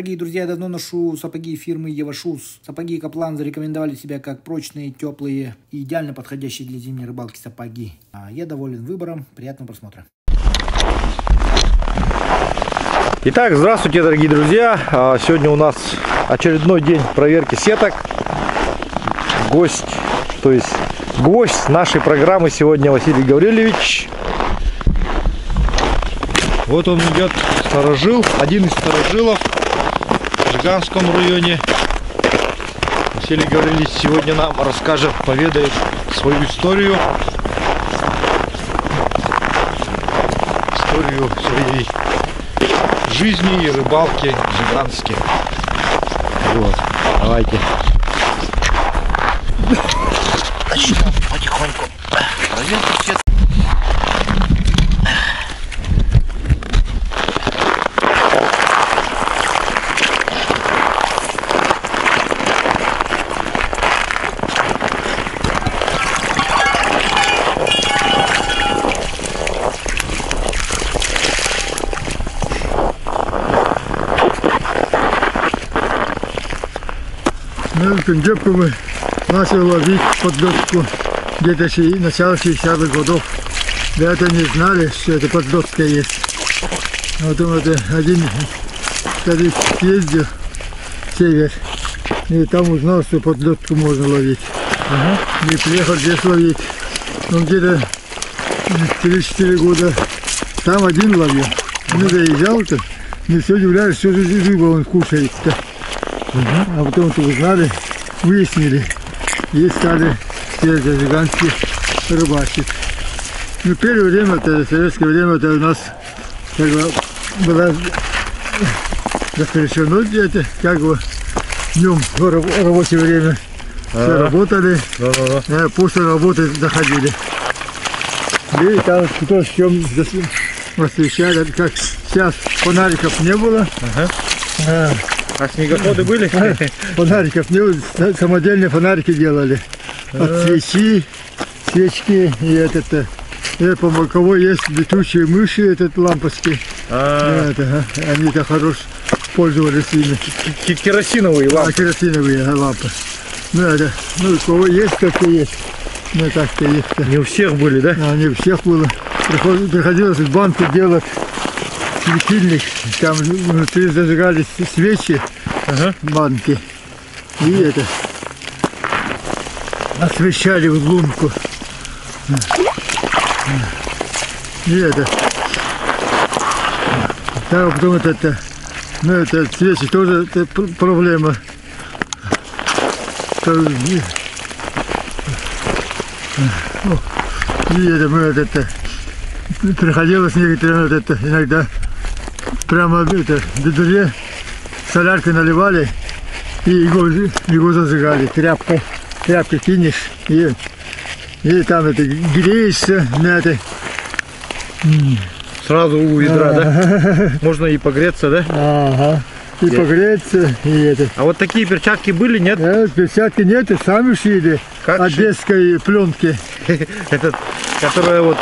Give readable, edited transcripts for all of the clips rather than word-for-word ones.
Дорогие друзья, я давно ношу сапоги фирмы Евашуз. Сапоги Каплан зарекомендовали себя как прочные, теплые и идеально подходящие для зимней рыбалки сапоги. Я доволен выбором. Приятного просмотра. Итак, здравствуйте, дорогие друзья. Сегодня у нас очередной день проверки сеток. Гость нашей программы сегодня Василий Гаврилович. Вот он идет, сторожил, один из сторожилов в Жиганском районе. Василий Гаврилович сегодня нам расскажет, поведает свою историю своей жизни и рыбалки в Жиганске. Вот, давайте. Начнем потихоньку проверку сетки. Кандепковый начал ловить подлодку где-то начало 60-х годов. Ребята не знали, что это подлодка есть. Потом это один старик ездил в север и там узнал, что подлодку можно ловить. И приехал здесь ловить. Он где-то 3-4 года там один ловил. Он заезжал-то, и все удивлялись, что же рыба он кушает-то. А потом узнали, выяснили и стали здесь в Жиганске рыбачить. Ну, первое время, это советское время, это у нас как бы было запрещено, это как бы днем в рабочее время все работали, после работы заходили. И там кто с чем освещали, как сейчас фонариков не было. А снегоходы были? Фонариков не было, самодельные фонарики делали. От свечи, свечки и этот, у кого есть летучие мыши, этот лампочки. Они-то хорошо пользовались ими. Керосиновые лампы. Керосиновые лампы. У кого есть, так и есть. Так-то их-то. Не у всех были, да? Не у всех было. Приходилось в банке делать светильник, там внутри зажигались свечи, банки, и это освещали в лунку. И это. Так, потом это свечи тоже это проблема. И это мы приходилось некоторым иногда прямо в ведре соляркой наливали и его зажигали. Тряпкой кинешь и там это греешься на это. Сразу у ведра, да? Можно и погреться, да? И погреться, и это. А вот такие перчатки были, нет? Перчатки нет, и сами шили. Одесской пленки. Это, которая вот,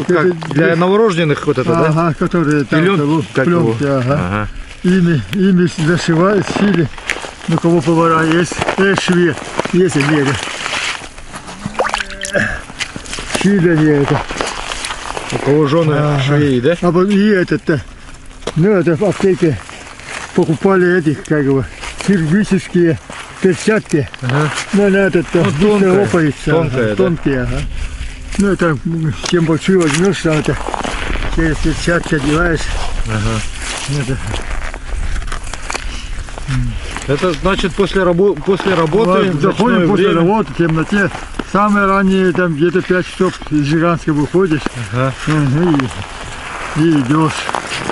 как для новорожденных вот это, да? Которые там пленки, Ими зашивают, шили. У кого повара есть, швед, есть они. Шили они это. У кого жены швеи, да? И это в аптеке покупали этих, как его, хирургические перчатки. Тонкие, это чем большую возьмешь, там это через перчатки одеваешь. Это значит после работы. Заходим после работы, в темноте. Самые ранние, там где-то 5 часов из Жиганска выходишь. И идешь.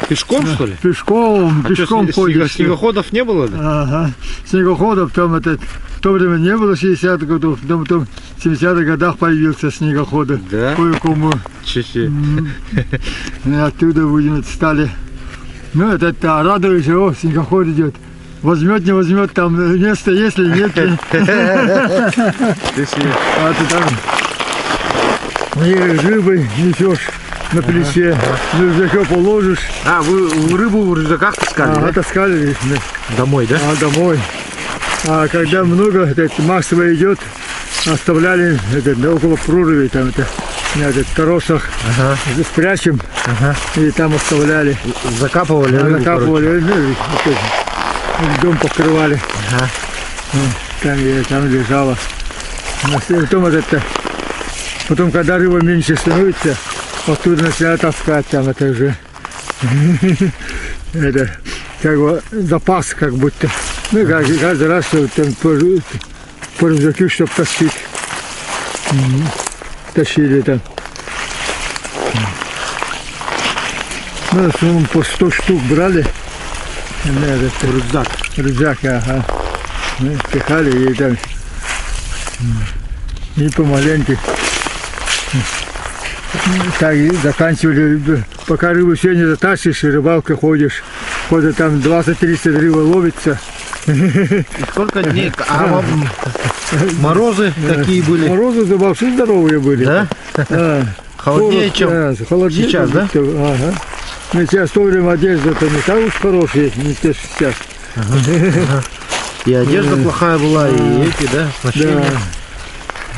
Пешком, что ли? Пешком ходишь. Снегоходов не было, да? Снегоходов там в то время не было, 60-х годов, потом в 70-х годах появился снегоходы. Да? Кое-кому. Оттуда будем стали. Радуешься, снегоход идет. Возьмет, не возьмет, там место есть или нет. А ты там и рыбы несешь. на плече. На рюкзак положишь. А, вы рыбу в рюкзаках таскали, да? Таскали Домой, да? Домой. А когда много массово идет, оставляли около проруби, там в торосах, спрячем, и там оставляли. Закапывали рыбу, закапывали, дом покрывали. Там лежала. Потом, когда рыба меньше становится, оттуда начинают таскать, там это уже это как бы запас, как будто. Ну, каждый раз там по рюкзаку, чтобы тащить. Тащили там. Ну, в основном по 100 штук брали. Рюкзак, ага. Ну, пихали и там. И помаленьку. Так и заканчивали. Пока рыбу все не затащишь, рыбалка ходишь. Когда там 20-30 рыба ловится. И сколько дней? Морозы какие были? Морозы вообще здоровые были. Да? Холоднее, чем холоднее, сейчас, да? Ага. Ну, сейчас в то время одежда-то не так уж хорошая, не то, что сейчас. И одежда плохая была, и эти, да, оснащения.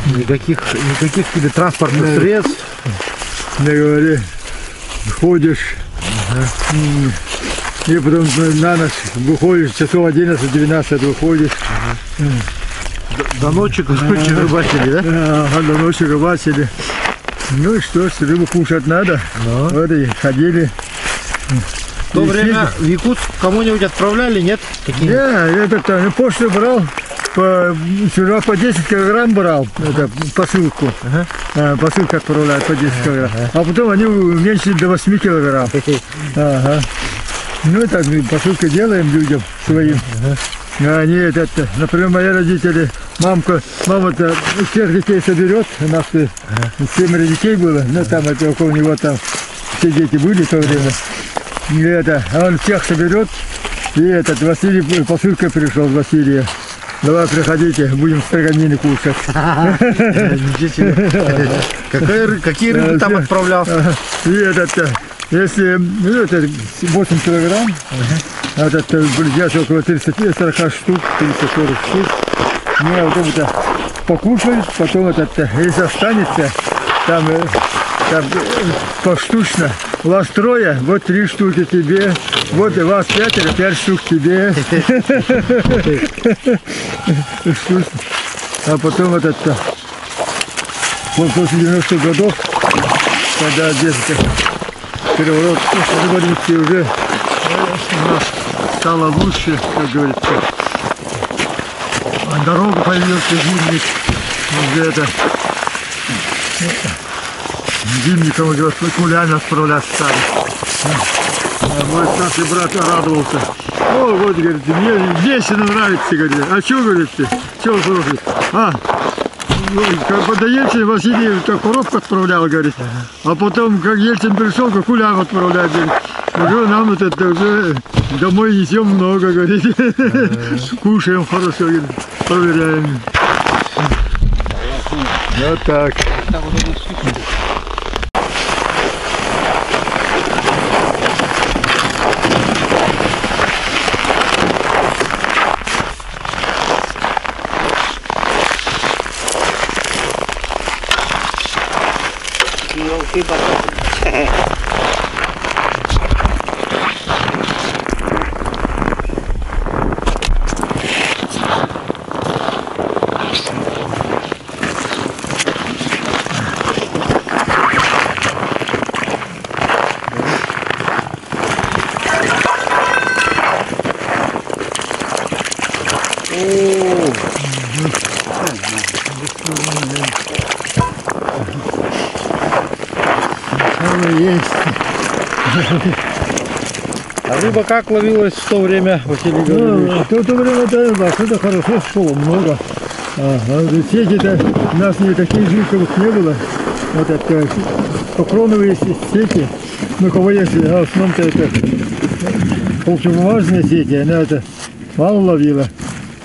Никаких тебе транспортных средств. Не говори, ходишь. И потом на ночь выходишь, часов 11-12 выходишь. До ночи, короче, рыбачили, да? До ночи рыбачили. Ну и что ж, рыбу кушать надо. Вот и ходили. В то время в Якутск кому-нибудь отправляли, нет? Я почту брал. Вчера по 10 килограмм брал, это посылку. Посылка отправляют по 10 килограмм. А потом они уменьшили до 8 килограмм. Ну так, посылку делаем людям своим. Они, например, мои родители, мама-то всех детей соберет, у нас 7 детей было, ну там около него там все дети были в то время. И он всех соберет, и Василий посылкой пришел, Василия. Давай, приходите, будем строганины кушать. Ничего себе. Какие рыбы там отправлял? И если 8 килограмм, где-то около 30-40 штук, 30-40 штук. Ну, потом покушают, потом если останется, там поштучно. Вас 3, вот 3 штуки тебе, вот и вас 5 штук тебе. А потом после 90-х годов, когда где-то переворот революции уже у нас стало лучше, как говорится. Дорога появился, зимник, где-то зимником уже кулями отправлять стали. Мой старший брат радовался. О, вот, говорит, мне весело нравится, говорит. А что, говорит, ты? Что вы слушаете? Когда Ельцин Василий коробку отправлял, говорит. А потом, как Ельцин пришел, как кулям отправляет, говорит. Уже нам уже домой несем много, говорит. Кушаем хорошо, говорит, проверяем. Вот так. Есть. А рыба как ловилась в то время, Василий Гаврилович? В то время это хорошо шло, много. Сети-то у нас не таких жилковых не было. Вот это покроновые сети. Ну, кого есть, в основном-то это полубумажные сети, она мало ловила.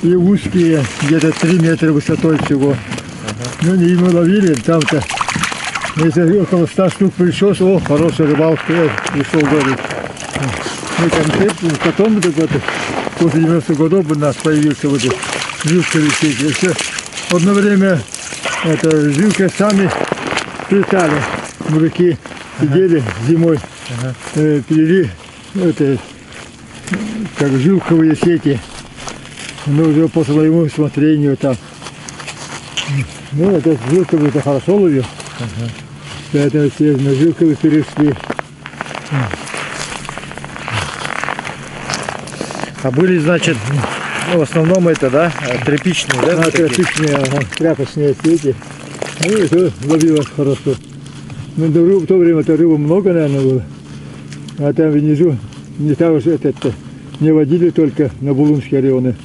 И узкие, где-то 3 метра высотой всего. Ну, и мы ловили там-то Если около 100 штук пришлось, о, хорошая рыбалка, пришел говорит. Мы конкретно, потом вот, после 90-х годов у нас появился вот жилковые сети. Еще одно время это жилкой сами плетали. Мужики сидели зимой, плели это, как жилковые сети. Но уже по своему усмотрению так. Ну, это жилковые это хорошо ловил. Поэтому все на жилковые перешли. А были, значит, ну, в основном это, да, тряпичные, да? Тряпичные, тряпочные сети. Ну, это ловилось хорошо. Ну, в то время-то рыбы много, наверное, было. А там внизу не так уж это не водили только на Булунские районы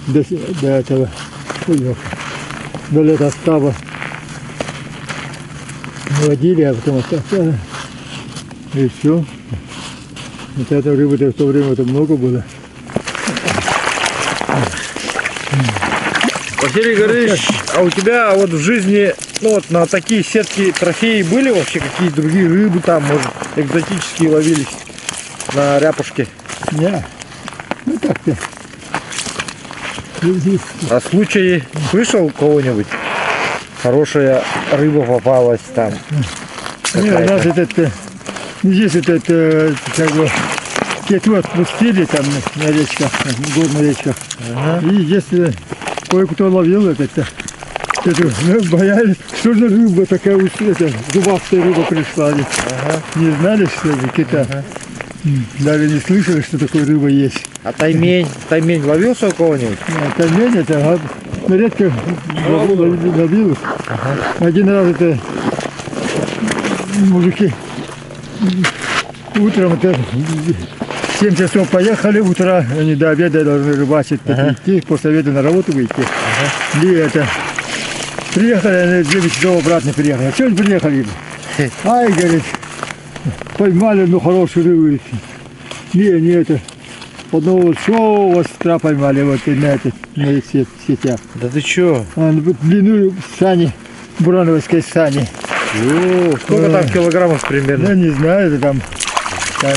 до этого, до летостава. Не водили, а потом оставили. И все. Вот этой рыбы в то время-то много было. Василий Григорьевич, а у тебя вот в жизни, ну вот на такие сетки трофеи были вообще какие-то другие рыбы там, может, экзотические ловились на ряпушке? Не, ну так-то. А случаи слышал кого-нибудь? Хорошая рыба попалась там? Не, у нас это, здесь это как бы, кету отпустили там на речках, горных речках. И если кое-кто ловил это боялись, что за рыба такая, зубастая рыба пришла. Не знали, что это кита. Даже не слышали, что такое рыба есть. А таймень? Таймень ловился у кого-нибудь? Таймень это редко ловил. Один раз это мужики утром это 7 часов поехали, утра они до обеда должны рыбачить, идти, после обеда на работу выйти. И это приехали, они 9 часов обратно приехали. А что они приехали? Ай, говорит, поймали, ну, хорошую рыбу. Не это, одного большого остра поймали вот на сетях. Да ты чё? Длину сани, бурановской сани. Сколько там килограммов примерно? Я не знаю, это там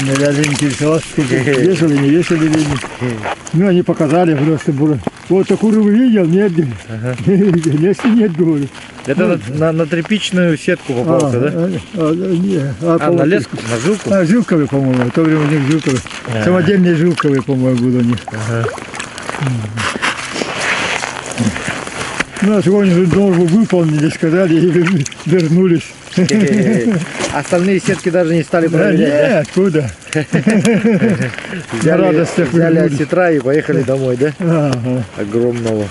я даже интересовался, сколько вешали, не вешали. Ну, они показали просто. Вот такую рыбу видел, нет, если нет, говорю. Это на тряпичную сетку попался, да? На леску, на жилку? Жилковые, по-моему, в то время у них жилковые. Самодельные жилковые, по-моему, были у них. Ну, а сегодня же норму выполнили, сказали и вернулись. Остальные сетки даже не стали проверять, да? Нет, откуда? Взяли осетра и поехали домой, да? Огромного.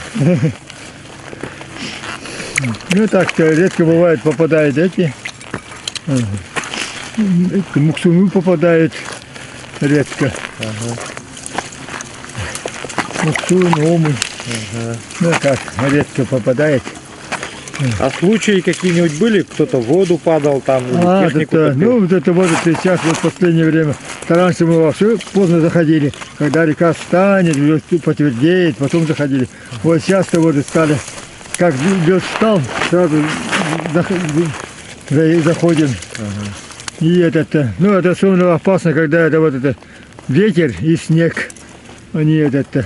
Ну так-то редко бывает, попадают эти. Муксуны попадают редко. Муксун, омы. Ну как, редко попадает. А случаи какие-нибудь были? Кто-то в воду падал там, технику это, ну вот это вот сейчас, вот в последнее время. Раньше мы вообще поздно заходили. Когда река станет, потвердеет, потом заходили. Вот сейчас-то вот стали, как лед встал, сразу заходим. И ну это особенно опасно, когда это вот это ветер и снег. Они это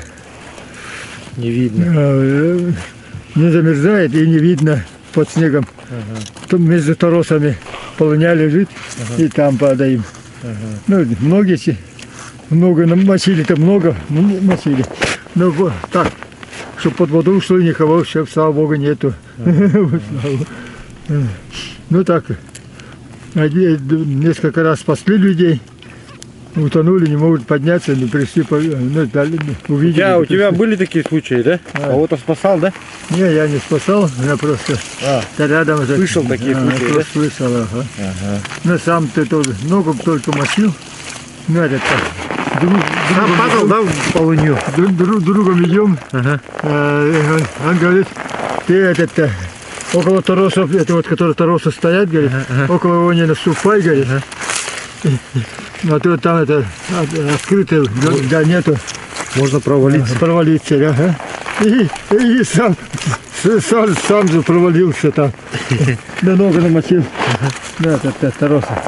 не видно. Не замерзает и не видно под снегом. Там между торосами полыня лежит, и там падаем. Ну, много намочили-то, много мочили. Ну, вот так, чтобы под воду ушло, никого, сейчас, слава богу, нету. Ну так, несколько раз спасли людей. Утонули, не могут подняться, не пришли, увидели. У тебя были такие случаи, да? Кого-то спасал, да? Не, я не спасал, я просто рядом. Слышал такие случаи, да? Слышал, Ну, сам-то тоже ногу только мочил. Ну, это так. Сам падал, да, в полынью? Другом идем. Он говорит, ты около торосов, это вот, которые торосы стоят, говорит, около его не наступай, говорит. А то там это открытое, да нету. Можно провалиться. Провалиться, ага. И сам Сам же провалился там. Да ногу намочил. Да, это Тароса.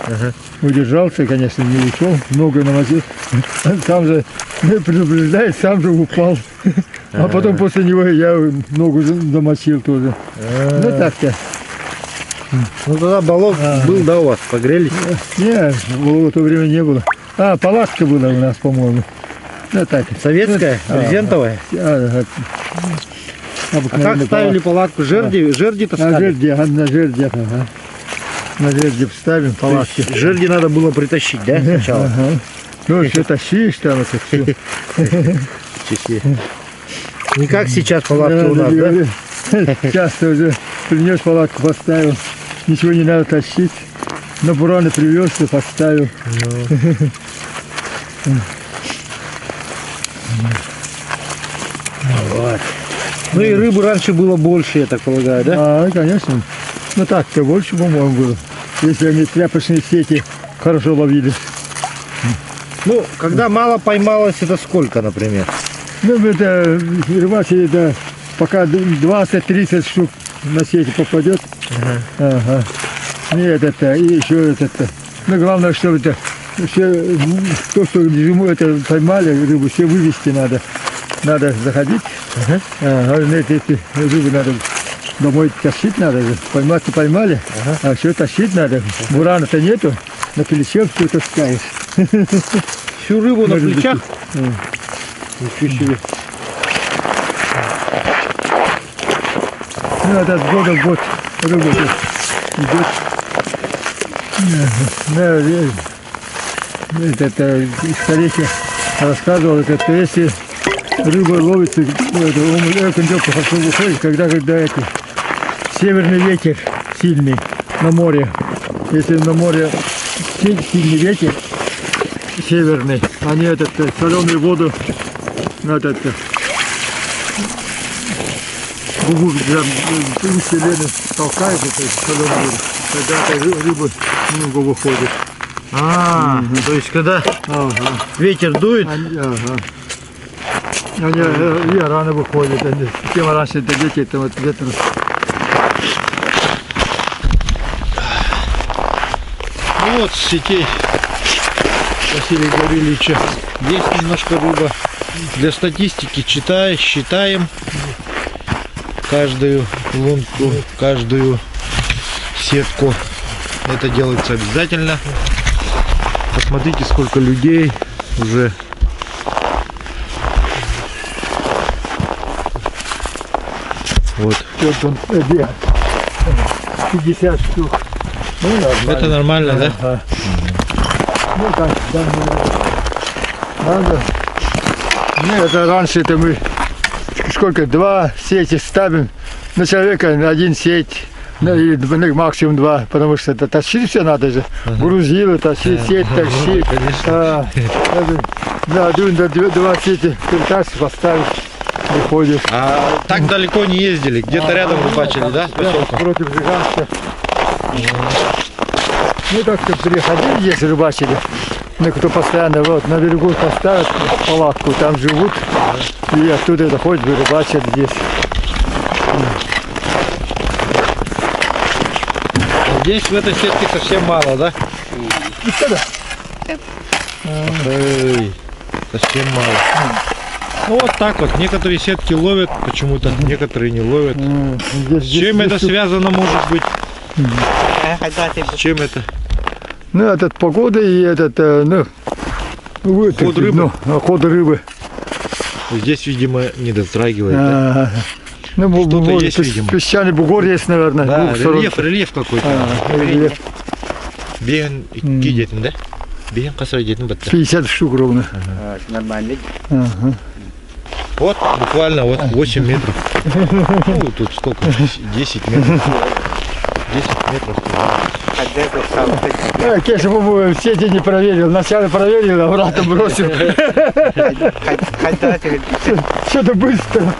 Удержался, конечно, не ушел. Ногу намочил. Сам же предупреждает, сам же упал. А потом после него я ногу замочил тоже. Ну так-то. Ну тогда баллон был, да, у вас? Погрелись? Нет, в то время не было. Палатка была у нас, по-моему. Ну так. Советская? Брезентовая? А как ставили палатку? Жерди таскали? На жерди, ага. На жерди вставим палатки. Жерди надо было притащить, да, сначала? Ага. Ну, что тащишь там это все. Не как сейчас палатка у нас, да? Часто уже принес палатку, поставил. Ничего не надо тащить. На бураны привез и поставил. Вот. Ну и рыбы раньше было больше, я так полагаю, да? Конечно. Ну так-то больше, по-моему, было. Если они тряпочные сети хорошо ловили. Ну, когда мало поймалось, это сколько, например? Ну, это рыбачили, да, пока 20-30 штук на сети попадет. Ага. Нет, это, и еще это. Ну, главное, чтобы это все, то, что зиму это поймали, рыбу, все вывести надо. Надо заходить. Эти рыбы надо домой тащить надо. Поймать-то поймали, а все тащить надо. Бурана-то нету, на плече все таскаешь. Всю рыбу на плечах? Ничего себе. Ну, это от года в год рыба идет. Это старик рассказывал, это если рыба ловится, окунёк хорошо выходит, когда это северный ветер сильный на море. Если на море сильный ветер северный, они соленую воду селены толкают, соленую воду, тогда рыба много выходит. То есть когда ветер дует, они рано выходят, тем раньше это дети, это вот ветер. Ну вот с сетей Василия Гавриловича есть немножко рыба. Для статистики считаем каждую лунку, каждую сетку. Это делается обязательно. Посмотрите, сколько людей уже. Вот. 50 штук. Ну, нормально. Это нормально, да? Ну так, надо. Ну, это раньше это мы сколько, 2 сети ставим на человека, на 1 сеть. Ну, и максимум 2, потому что это тащить все надо же. Грузило, тащить, сеть, тащить. Да, 2 сети перетащишь, поставишь, выходишь. А так далеко не ездили, где-то рядом рыбачили, да? Против Жиганска. Ну так-то приходили здесь рыбачили. Ну, кто постоянно вот на берегу поставят палатку, там живут. И оттуда это ходят, рыбачат здесь. Здесь в этой сетке совсем мало, да? Совсем мало. Ну вот так вот. Некоторые сетки ловят почему-то, некоторые не ловят. С чем это связано, может быть? С чем это? Ну, этот погода и ход рыбы. Ход рыбы. Здесь, видимо, не дотрагивает. Да? Ну, что-то есть, видимо. Песчаный бугор есть, наверное. Да, рельеф какой-то. Рельеф. Бен кидеть, да? Бен косой деть, 50 штук ровно. Нормально. Вот, буквально вот 8 метров. Ну, тут сколько? 10 метров. 10 метров. Конечно, по-моему, в сети не проверил. Вначале проверил, а обратно бросил. Что-то быстро.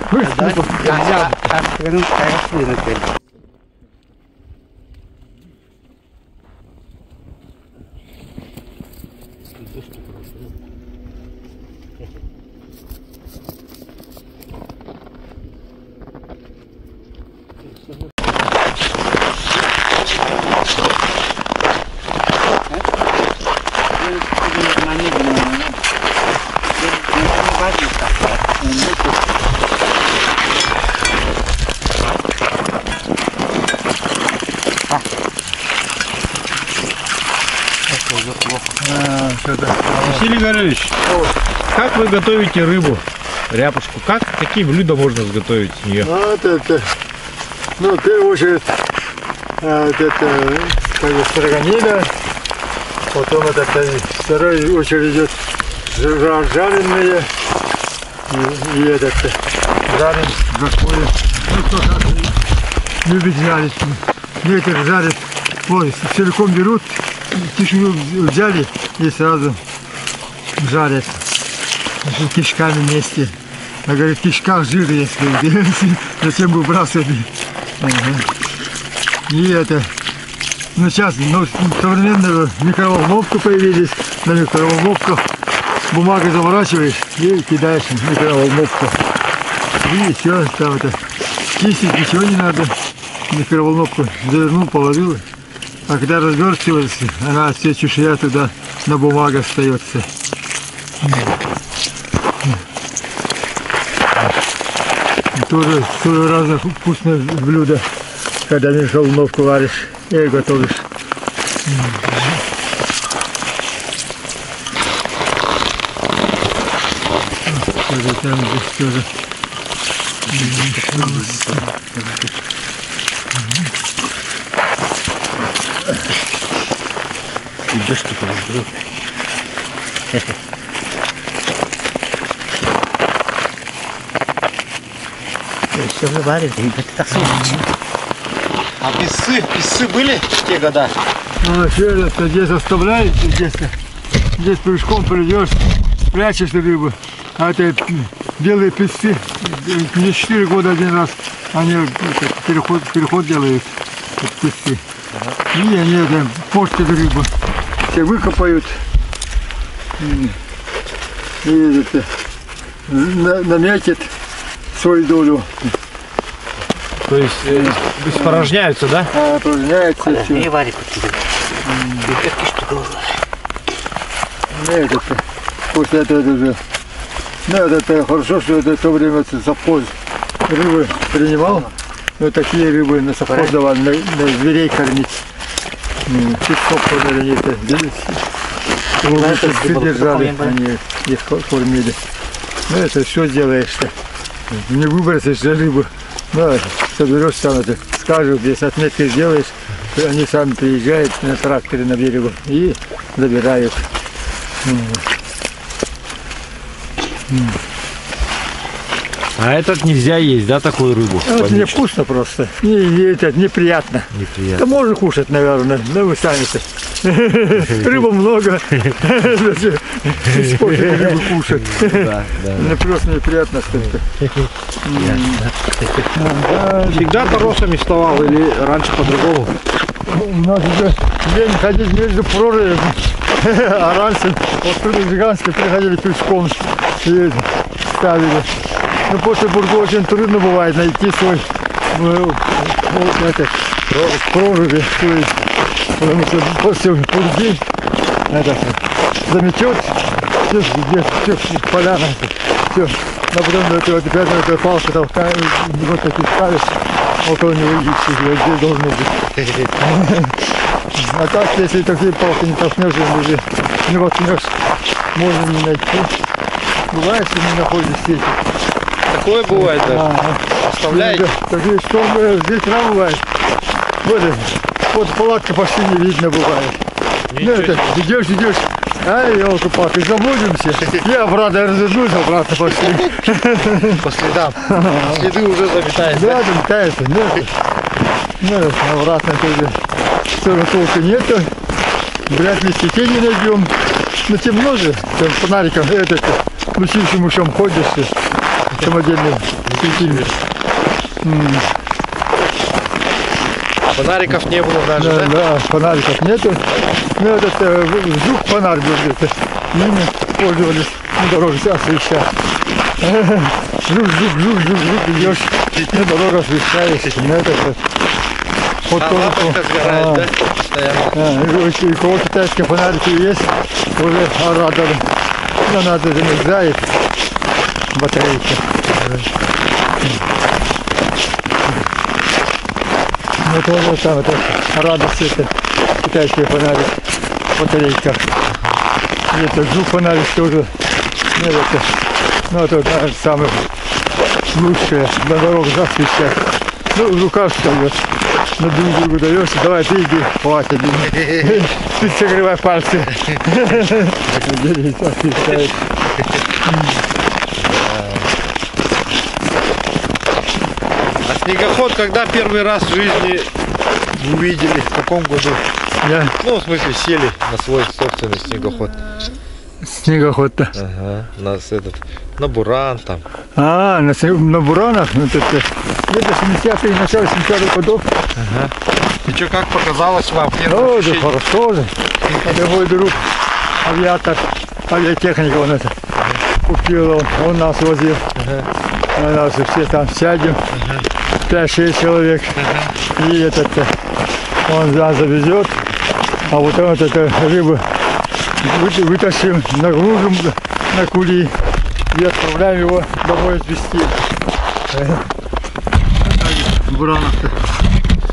Василий Гаврилович, как вы готовите рыбу, ряпушку? Какие блюда можно изготовить с нее? Вот это, ну, в первую очередь, вот это, как бы, строганина, потом вот это, в вторую очередь идет жареные, и этот, жарен, такое, ну, кто как любит жарить, некоторые жарят, ой, целиком берут, кишку взяли и сразу жарят, кишками вместе. А говорит, в кишках жир есть, зачем выбрасывать? И это, ну сейчас, ну, современную микроволновку появились, на микроволновку бумагой заворачиваешь и кидаешь в микроволновку. И все, там это, чистить ничего не надо, микроволновку завернул, положил, а когда разверстиваешься, она все чешуя туда на бумагу остается. Тоже разных вкусных блюда, когда микроволновку варишь и готовишь. Там здесь тоже. Идешь ты по-другому. Все выварили, это так сложно. А песцы были в те года? Ну, вообще, это здесь оставляют, здесь пешком придешь, прячешь рыбу. А это белые песцы, мне 4 года один раз, они переход делают, песцы. И они это, портят рыбу, все выкопают. И это, наметят свою долю. То есть испорожняются, да? Опорожняются все. Не варит. После этого уже. Ну, это хорошо, что это в то время совхоз рыбы принимал. Ну, такие рыбы на совхоз давали, на зверей кормить. Песков подали, это держали, они их кормили. Ну, это все делаешь-то. Не выбросишь за рыбу. Ну, соберешь там это, скажут, здесь отметки сделаешь, они сами приезжают на тракторе на берегу и забирают. А этот нельзя есть, да, такую рыбу? Это невкусно просто, это неприятно. Да можно кушать, наверное, но вы сами-то. Рыбы много, сколько рыбы кушать. Просто неприятно что-то. Всегда торосами вставал или раньше по-другому? У нас уже день ходить между прорывами, а раньше от Жиганска приходили пешком и ставили. Но после бурга очень трудно бывает найти свой проруби, потому что после бурги заметет, все поляна, все. А потом опять на эту палку толкаем, вот такие ставишь, около него идти, здесь должны быть. А так, если такие палки не толкнешь, не воткнешь, можно не найти. Бывает, что не находишь сети. Такое бывает, да? Оставляете? Такие штормы здесь рано бывает. Вот палатка почти не видно бывает. Ну, это, идешь, ай, елки-палки, заблудимся. Я обратно развернусь, обратно пошли. По следам. Следы уже заметаются. Да, заметаются. Ну, обратно тоже. Тоже толка нету. Вряд ли сетей не найдем. Но темно же, там фонариком, включившим ушом ходишь, самодельным светильник. Фонариков не было даже, да? Да, фонариков нету. Ну, этот жук фонарь был где-то. Ими пользовались на дороге освещать. Жук, идешь, на дорогу освещаешь. Ну, это вот лампочка сгорает, да? Постоянно. И кого китайские фонарики есть, уже радовали. Но надо замерзает батарейки. Вот там это радость, это китайские фонарики. батарейка. И это жук-фонарик тоже. Ну, это, ну, это, наверное, самое лучшее на дорогах засвещать. Ну, рука встает. На друг другу даешь, давай ты иди, хватит. Ты согревай пальцы. А снегоход когда первый раз в жизни увидели? В каком году? Ну, в смысле, сели на свой собственный снегоход. Снегоход-то? Ага, у нас этот, на буран там. А, на буранах? Ну, это где-то 70-е, начало 70-х годов. Ага. И что, как показалось вам? Ну, да хорошо же. Это мой друг, авиатор, авиатехник, он это купил, он нас возил. Мы нас все там сядем, 5-6 человек. И этот, он нас завезет, а вот он эту рыбу вытащим, нагрузим на кули и отправляем его домой отвезти. В Буранах-то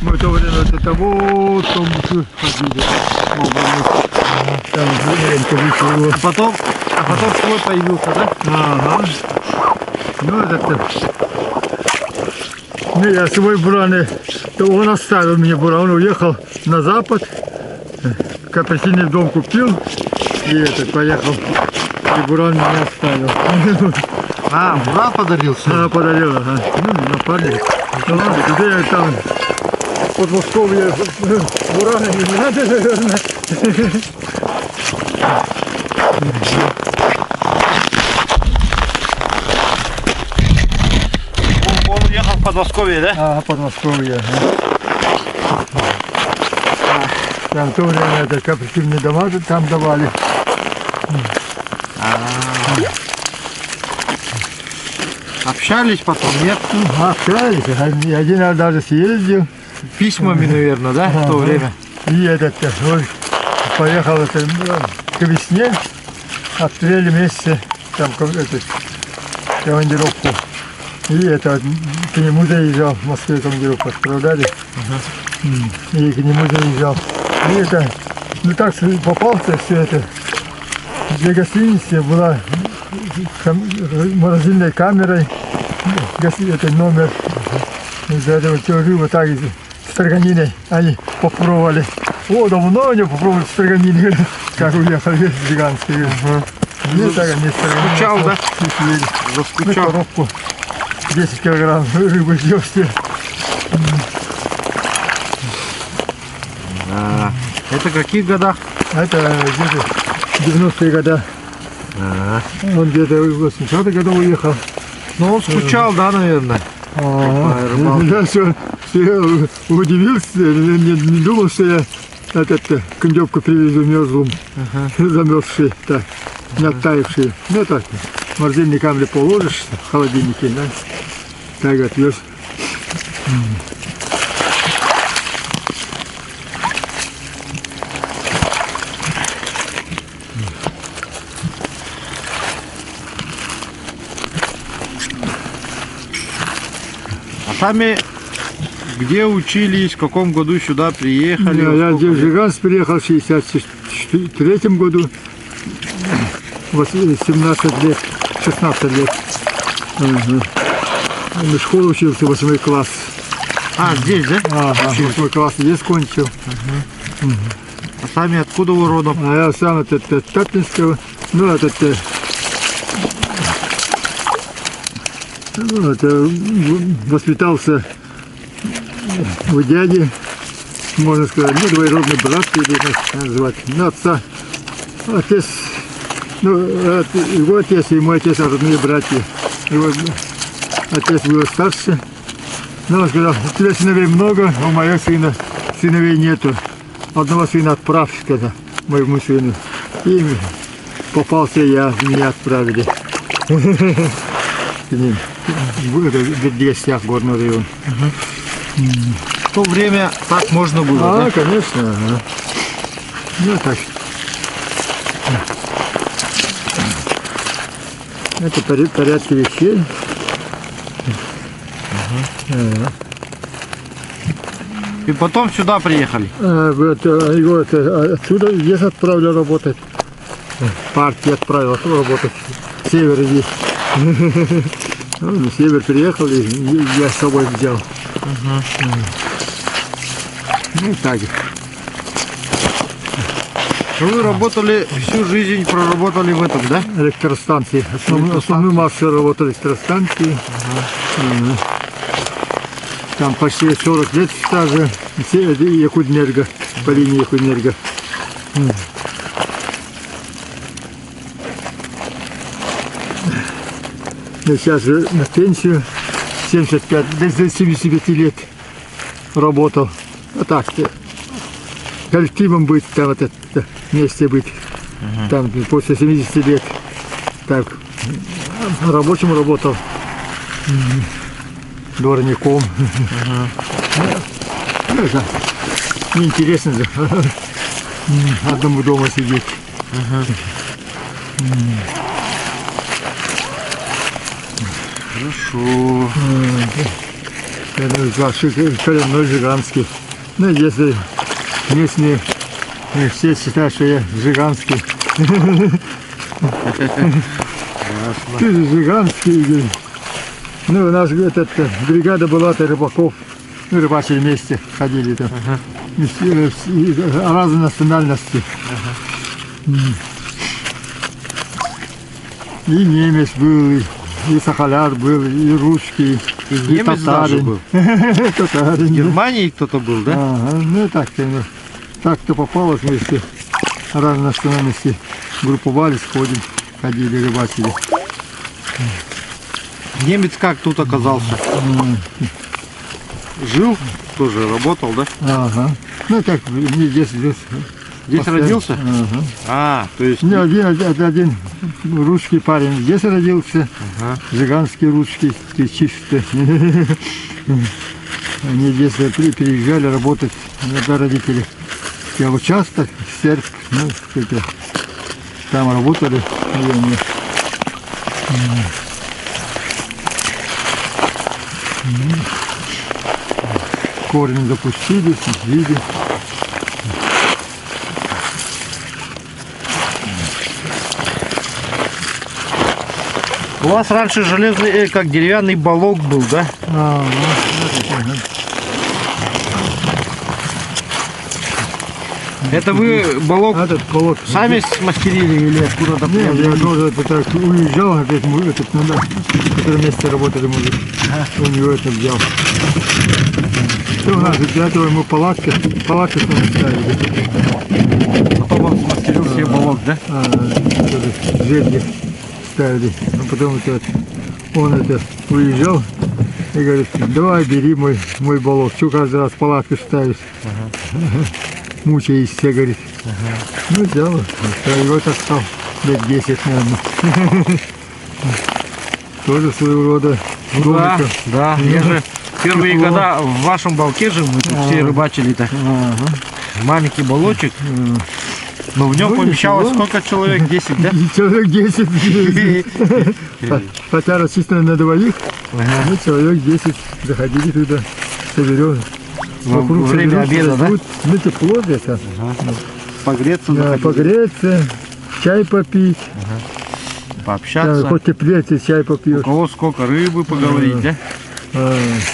мы в то время вот там ходили. Там его. А потом свой появился, да? Ага. Ну это. Ну я свой буран, он оставил мне буран, он уехал на запад, кооперативный дом купил и этот поехал. И буран меня оставил. А, буран подарился? А, подарил, ага. Ну, напарник. Ну ладно, теперь там под Москвой бурана не надо, наверное. Он уехал в Подмосковье, да? А, Подмосковье. Там в то время это кооперативные дома там давали. Общались потом, нет? Общались. Один раз даже съездил. Письмами, наверное, да, в то время? И этот вот, поехал это, к весне, в апреле месяце, там командировку. И это к нему заезжал, в Москве командировку отправляли. И к нему заезжал. И это, ну так попался все это. Для гостиницы была морозильной камерой, это номер. Из-за этого все рыбы так из строганиной они попробовали. О, давно они попробовали строганины, как уехали гигантские. Не так они строганины. Скучал, да? Заскучал. На коробку 10 килограмм рыбы съешьте. Это в каких годах? Это где-то 90-е годы. Он где-то в 80-х годах уехал. Ну, он скучал, да, наверное? Я все удивился, не думал, что я кондёвку привезу мерзлым, замерзший, так, не оттаивший. Ну так, морозильные камни положишь в холодильнике, да, так отвез. Сами где учились, в каком году сюда приехали? Я в Жиганск приехал в 1963 году, 17 лет, 16 лет. В школе учился, 8 класс. А, здесь, да? Ага, 8 класс здесь кончил. А сами откуда вы родом? А я сам от Тапинского, ну воспитался у дяди, можно сказать, ну, двоюродный брат, или как называть, ну, отца, отец, ну, его отец и мой отец родные братья. Его отец был старше, но он сказал, у тебя сыновей много, а у моего сына сыновей нету. Одного сына отправь, когда моему сыну. И попался я, меня отправили. В гостях горный район. В то время так можно было, да? Конечно. Ну так. Это порядки вещей. И потом сюда приехали. Его отсюда здесь отправили работать. Партия отправила работать. Север здесь. На север приехал и я с собой взял. Ну так. Вы работали всю жизнь, проработали в этом, да? Электростанции. Основную массу работали электростанции. Там почти 40 лет стажа. Якутэнерго, по линии Якутэнерго. Я сейчас же на пенсию 75 лет работал. А так, коллективом быть, там вот это вместе быть. Там после 70 лет. Так, рабочим работал. Дворником. Это неинтересно же. Одному дома сидеть. Хорошо. Это коренной жиганский. Ну, если местные все считают, что я жиганский. Ты же жиганский. Ну, у нас бригада была рыбаков. Мы рыбачили вместе, ходили там. Разной национальности. И немец был, и сахаляр был, и русский, и немец даже был. Татарин. В Германии кто-то был, да? Ага, ну так-то попалось вместе. Разные национальности групповались, ходим, ходили, рыбачили. Немец как тут оказался? Жил, тоже работал, да? Ага. Ну так, здесь родился? Ага. А, то есть... Не, один русский парень здесь родился. Ага. Жиганский русский, чистый. Они здесь приезжали работать, это родители. Я в участок, серп, ну, там работали. Корень запустили, видели. У вас раньше железный, как деревянный балок был, да? Это вы балок сами смастерили или откуда-то? Нет, я тоже так уезжал, опять в котором месте работали мужик. У него это взял. Что у нас для этого ему палатки ставили. Потом он смастерил себе балок, да? Жерди ставили. А потом он уезжал и говорит, давай бери мой балок. Что каждый раз палатку ставишь? Мучаешься, говорит. Ну, взял. Его так стал лет 10, наверное. Тоже своего рода. Да. Я же первые года в вашем балке же мы тут все рыбачили-то. Маленький балочек. Но в нем помещалось сколько человек? 10, да? Человек 10. Хотя рассчитано на двоих. Ну, человек 10 заходили туда. Соберем. Во время обеда, да? Ну, тепло где-то. Погреться. Да, погреться, чай попить. Пообщаться. Да, хоть теплее, ты чай попьешь. У кого сколько рыбы поговорить, да?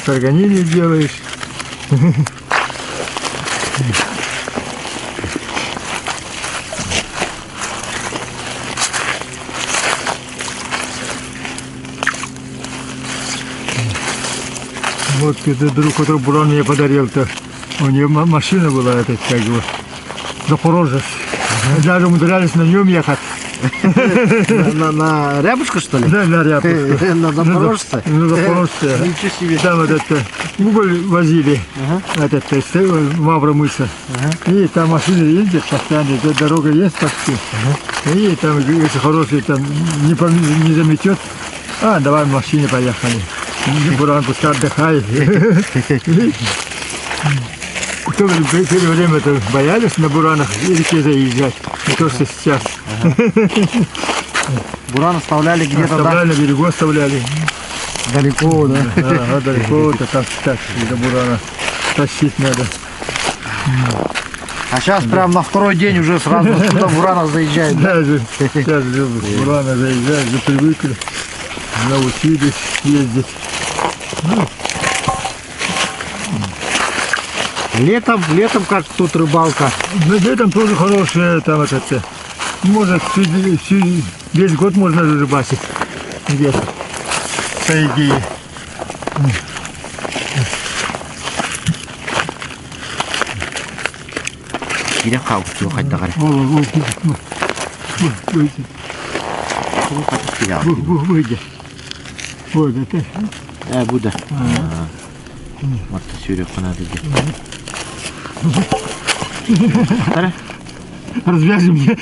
Строганины делаешь. Вот этот друг, который буран мне подарил-то, у него машина была, эта, как бы, Запорожец. Даже умудрялись на нем ехать. На рябушку, что ли? Да, на рябушку. На Запорожце? На Запорожце. Ничего себе. Там вот это, уголь возили, этот, Мавра мыса. И там машины ездят постоянно, дорога есть почти. И там, если хороший, там не заметет, давай в машине поехали. Буран пускай отдыхает. Кто в первое время боялись на буранах и реке заезжать, не то что сейчас. Буран оставляли где-то, оставляли, на берегу оставляли. Далеко, да? Далеко, так до бурана тащить надо. А сейчас прям на второй день уже сразу сюда в Уранов заезжает. Да, сейчас в Уранов заезжают, уже привыкли, научились ездить. Летом как тут рыбалка. Но летом тоже хорошая, там это, можно весь год можно рыбачить. Где-то, по идее. Где хау хоть догорит? Выйди. Вот это. Буде. Вот Сюрик надо делать. Развяжем мне.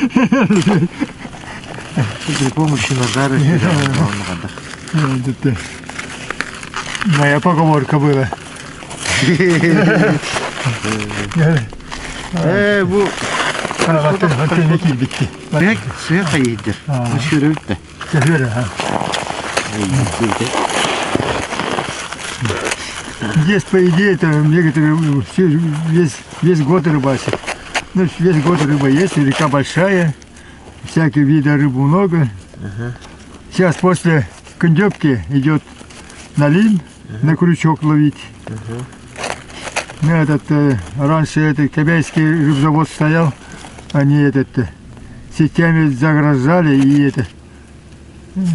При помощи ножа Это моя поговорка была. Bu Sürek iyidir. Bu sürük de. Здесь, по идее, там некоторые весь год рыбачат. Ну, весь год рыба есть, река большая, всякие виды рыбы много. Сейчас после кондёбки идет налим на крючок ловить. Ну, раньше этот кобяйский рыбзавод стоял, они сетями заграждали и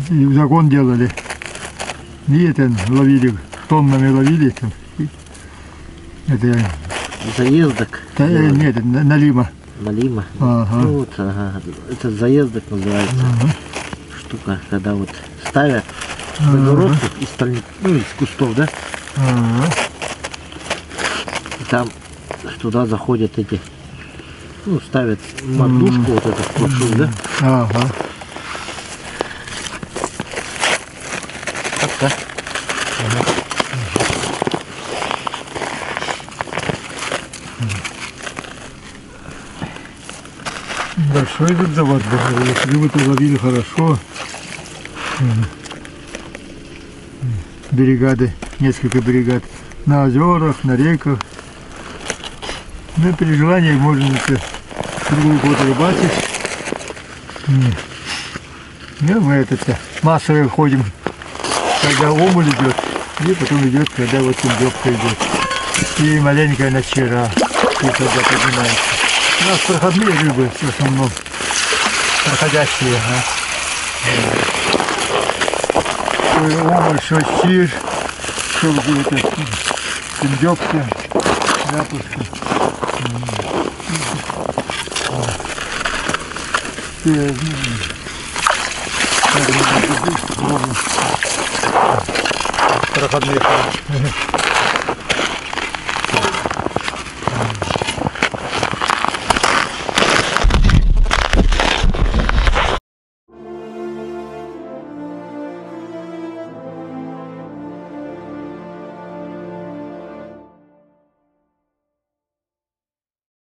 и загон делали. И ловили, тоннами ловили. Заездок? Нет, налима. Налима? Ага. Ну, вот, ага. Это заездок называется. Штука, когда вот ставят загородку из кустов, да? И там туда заходят эти, ну, ставят мордушку, вот эту площадь, да? Ага. Так. Большой этот завод был, рыбу-то ловили хорошо. Бригады, несколько бригад. На озерах, на реках. Ну, при желании можно круглый год рыбачить. Ну, мы массово ходим, когда омуль идет, и потом идет, когда вот индёбка идет. И маленькая начера, и когда поднимается. У нас проходные рыбы в основном, проходящие. Омуль, щир, что где-то индёбка, ляпушка. Проходные.